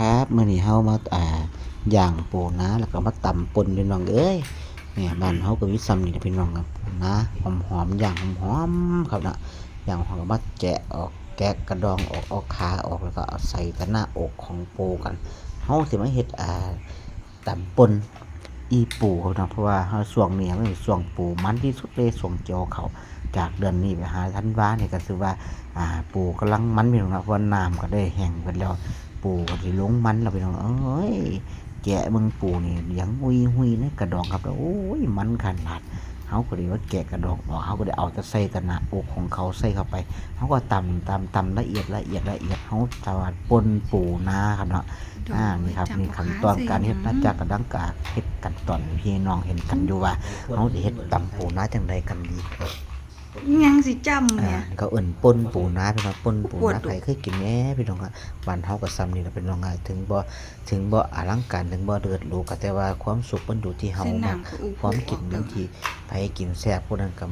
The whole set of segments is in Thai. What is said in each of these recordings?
ครับมื้อนี้เฮามาย่างปูนาแล้วก็มาตำป่นพี่น้องเอ้ยเนี่ยบ้านเฮาก็มีซ้ำนี่แหละพี่น้องครับปูนาหอมๆย่างหอมๆครับนะย่างหอมก็มาแกะออกแกะกระดองออกเอาขาออกแล้วก็เอาใส่กับหน้าอกของปูกันเฮาสิมาเฮ็ดตำป่นอีปูครับนะเพราะว่าเฮาช่วงนี้มันเป็นช่วงปูมันที่สุดเลยช่วงเกี่ยวข้าวจากเดือนนี้ไปหาธันวาเนี่ยก็คือว่าปูกำลังมันพี่น้องครับเพราะว่าน้ำก็ได้แห้งเบิดแล้ว ปูก็สิลงมันแล้วพี่น้องเอ้ยแกะเบิ่งปูนี่เลี้ยงหุยๆในกระดองครับแล้วโอ้ยมันขนาดเฮาก็ได้ว่าแกะกระดองออกเฮาก็ได้เอาแต่ใส่แต่หน้าอกของเขาใส่เข้าไปเฮาก็ตำละเอียดเฮาสวัสดป่นปูนาครับเนาะนี่ครับนี่ขั้นตอนการเฮ็ดนะจ๊ะกระดังกะเฮ็ดขั้นตอนพี่น้องเห็นกันอยู่ว่าเฮาสิเฮ็ดตำปูนาจังไดกันดี ยังสิจำเนี่ย เขาเอิ่นป่นปูนาพี่น้องป่นปูนาใครเคยกินแหน่พี่น้องครับบ้านเฮาก็ซ้ำนี่ล่ะเป็นน้องถึงบ่อลังการถึงบ่เลิศหรูก็แต่ว่าความสุขมันอยู่ที่เฮามักความกินอยู่ที่ไผกินแซ่บผู้นั้นก็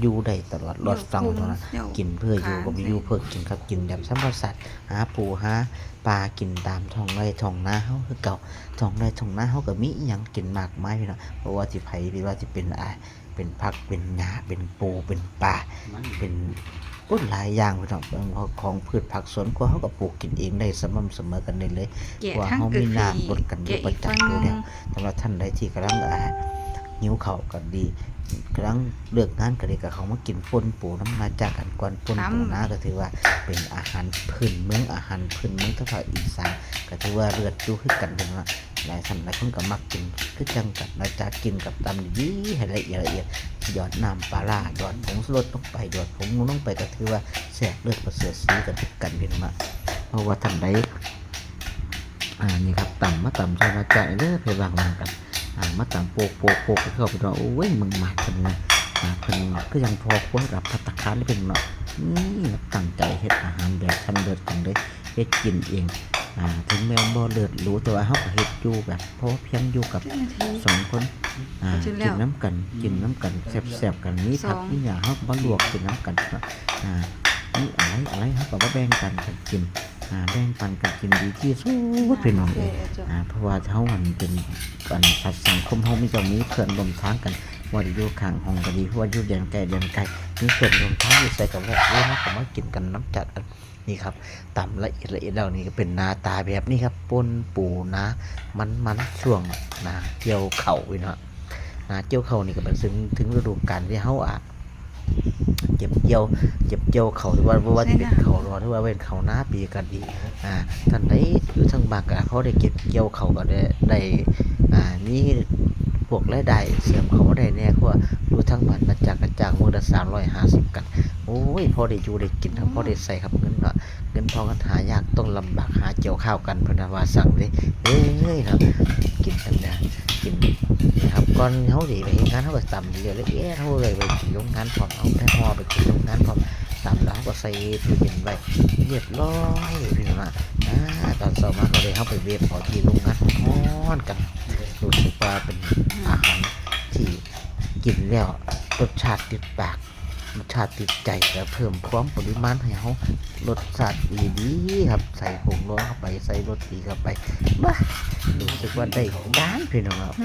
อยู่ได้ตลอดรอดฟังเท่านั้นกินเพื่ออยู่บ่มีอยู่เพื่อกินครับกินแบบธรรมชาติหาปูหาปลากินตามท้องไร่ท้องนาเฮาคือเก่าท้องไร่ท้องนาเฮาก็มีอิหยังกินมากมายพี่น้องบ่ว่าสิไผหรือว่าสิเป็นผักเป็นหญ้าเป็นปูเป็นปลาเป็นหลายอย่างพี่น้องของพืชผักสวนครัวเฮาก็ปลูกกินเองได้สม่ำเสมอกันได้เลยเพราะว่าเฮามีน้ำลดกันอยู่ประจำอยู่แล้วสำหรับท่านใดที่กำลังหิวข้าวก็ดีกำลังเลิกงานก็ดีก็เขามากินป่นปูน้ำมาจากกันก่อนป่นปูนาก็ถือว่าเป็นอาหารพื้นเมืองทางภาคอีสานก็ถือว่าเลือดอยู่คือกันเป็นว่าหลายท่านหลายคนก็มักกินคือจังกันนะจ๊ะกินกับตำดีให้ละเอียดหยอดน้ำปลาร้าหยอดผงชูรสลงไปหยอดผงนัวลงไปก็ถือว่าแซ่บเลือดประเสริฐสีกันเป็นมาเพราะว่าท่านใดนี่ครับตำใส่มาจ่ายเด้อไปวางกันมาตำโปกเข้าไปว่าโอ้ยมึงมาคนนะเพิ่นก็ยังพอควรกับภัตตาคารเป็นเนาะนี่ตั้งใจเฮ็ดอาหารแบบชั้นเลิศกันเลยเฮ็ดกินเองถึงแม้บ่เลิศรู้แต่ว่าเฮาก็เฮ็ดอยู่แบบพอเพียงอยู่กับ2คนกินน้ำกันแซ่บๆกันมีผักมีหยังเฮาก็มาลวกกินน้ำกันนี่อะไรเฮาก็มาแบ่งกันกินแบ่งปันกันกินดีที่สุดพี่น้องเอ้ยเพราะว่าเฮามันเป็นสัตว์สังคมเฮามีเจ้ามีเพื่อนร่วมทางกันว่าอยู่ข้างห้องก็ดีเพราะว่าอยู่เดือนไกลมีเพื่อนร่วมทางอยู่ใส่กับว่าเฮาก็มากินกันน้ำจัดนี่ครับตำละเอียดแล้วนี่ก็เป็นหน้าตาแบบนี้ครับป่นปูนามันช่วงนาเกี่ยวข้าวพี่เนาะนาเกี่ยวข้าวนี่ก็เป็นถึงฤดูกาลที่เฮาเก็บเกี่ยวเขาหรือว่าจะเป็นเขารอหรือว่าเป็นเขาหน้าปีกันดีท่านใดอยู่ทางบางกะเขาได้เก็บเกี่ยวเขาก็ได้มีพวกรายได้เสริมเขาได้แน่เพราะว่าอยู่ทางบ้านมาจากมื้อละ350กันโอ้ยพอได้อยู่ได้กินทั้งพอได้ใส่ครับเงินเนาะเงินทองกันหายากต้องลำบากหาเกี่ยวข้าวกันเพนว่าสั่งเลยครับกินกันนะกินนะครับก่อนเฮาสิไปเฮ็ดงานเฮาก็ตำเรื่อยๆเฮาเลยไปกินโรงงานพร้อมเอาไปห่อไปกินโรงงานพร้อมตำแล้วเฮาก็ใส่ตู้เย็นไว้เรียบร้อยพี่น้องตอนเช้ามาก็เลยเฮาไปเวฟเอาที่โรงงานฮ้อนกันรู้สึกว่าเป็นอาหารที่กินแล้วรสชาติติดปากรสชาติติดใจและเพิ่มความปริมาณให้เฮารสชาติดีครับใส่ผงนัวเข้าไปใส่รสดีเข้าไปบ้ารู้สึกว่าได้ด้านพี่น้องครับ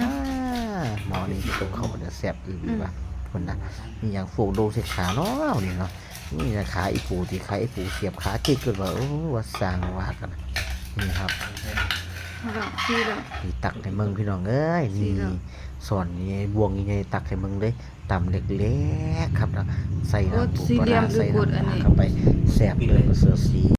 หมอนี่ตรงเขาจะแซ่บดีป่ะคนนะนี่อย่างฟูดูเสียขาเนาะนี่เนาะนี่นะขาอีปูที่ขาอีปูเสียบขาจิกกันว่าโอ้ว่าสร้างว่ากันนี่ครับนี่ตักให้มึงพี่น้องเอ้ยนี่สอนนี่บวงนี่ตักให้มึงเลยตำเล็กๆครับนะใส่น้ำปูปลาใส่น้ำปลาเข้าไปแซ่บเลยก็เสือสี